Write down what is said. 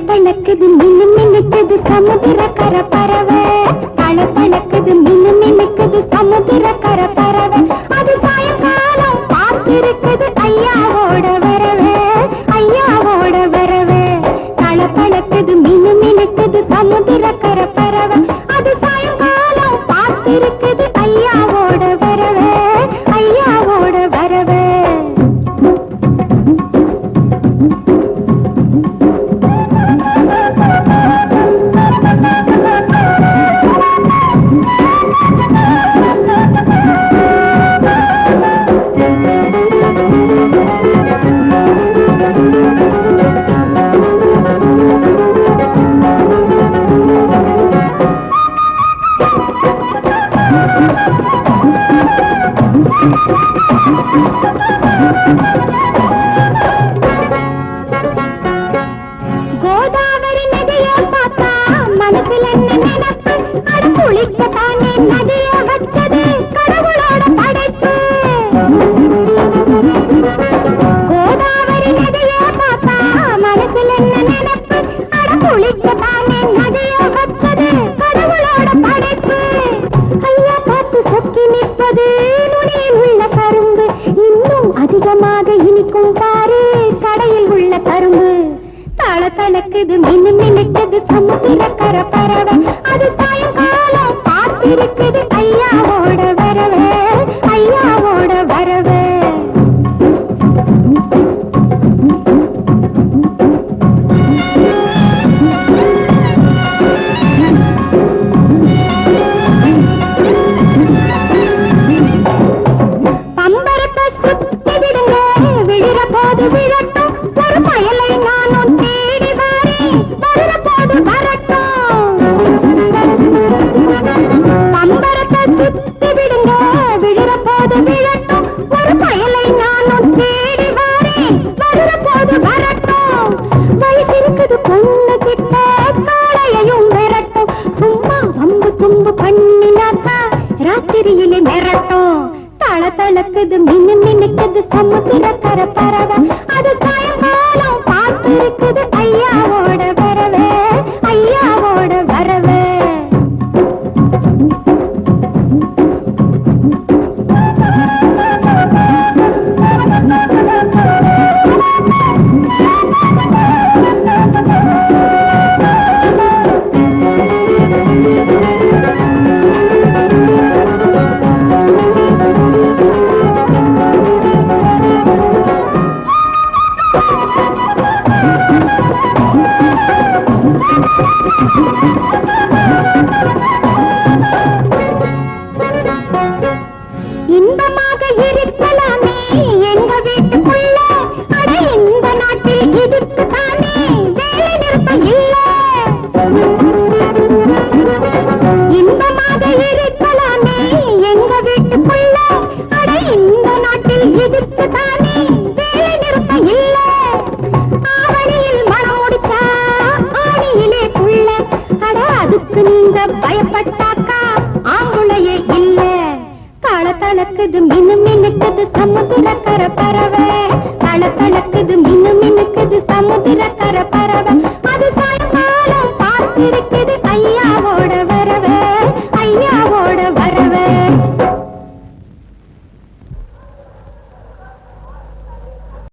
தளக்குது மின்னு மின்னுக்குது சமுதிர கர பறவை தளக்குது மின்னு மின்னுக்குது சமுதிர கர பறவை அது சாயங்காலம் பார்த்திருக்குது ஐயாவோட வரவே ஐயாவோட வரவே தளக்குது மின்னு மின்னுக்குது சமுதிர கர பறவை அது சாயங்காலம் பார்த்திருக்குது ஐயாவோட வரவே ஐயாவோட வரவே கோதாவரி நதியை பார்த்தா மனசுல என்ன நினைப்பு அட குளிக்கத்தானே நதியை வச்சது கடவுளோட படைப்பு கோதாவரி நதியை பார்த்தா மனசுல என்ன நினைப்பு அட குளிக்கத்தானே நதியை வச்சது கடவுளோட படைப்பு ஐயா பார்த்து சொக்கி நிற்பது நுனியில் உள்ள கரும்பு இன்னும் அதிகமாக இனிக்கும் பாரு கடையில் உள்ள கரும்பு தளக்குது மின்னு மின்னுக்குது சமுதிர கர பறவை அது சாயங்காலம் பார்த்திருக்குது ஐயாவோட வரவே ஐயாவோட வரவே பம்பரத்தை சுத்தி விடுங்க விழுற போது விழட்டும் ஒரு பயலை நானும் தேடி வாரேன் வருற போது வரட்டும் பம்பரத்தை சுத்தி விடுங்க விழுற போது விழட்டும் ஒரு பயலை நானும் தேடி வாரேன் வருற போது வரட்டும் வயசு இருக்குது பொண்ணு கிட்ட காளையையும் விரட்டும் சும்மா வம்பு தும்பு பண்ணினாக்கா ராத்திரியிலே மிரட்டும் தளக்குது மின்னு மின்னுக்குது சமுதிர கர பறவை அது சாயங்காலம் பார்த்திருக்குது ஐயாவோட வரவே ஐயாவோட வரவே இன்பமாக இருக்கலாமே எங்க வீட்டுக்குள்ள அட இந்த நாட்டில் இதுக்கு தானே வேலை நிறுத்தம் இல்ல இன்பமாக இருக்கலாமே எங்க வீட்டுக்குள்ள அட இந்த நாட்டில் இதுக்கு தானே வேலை நிறுத்தம் இல்ல ஆவணியில் மனம் முடிச்சா ஆணியிலே புள்ள அட அதுக்கு நீங்க பயப்பட்டாக்கா ஆம்புளையே இல்ல தளக்குது மின்னு மின்னுக்குது சமுதிர கர பறவை தளக்குது மின்னு மின்னுக்குது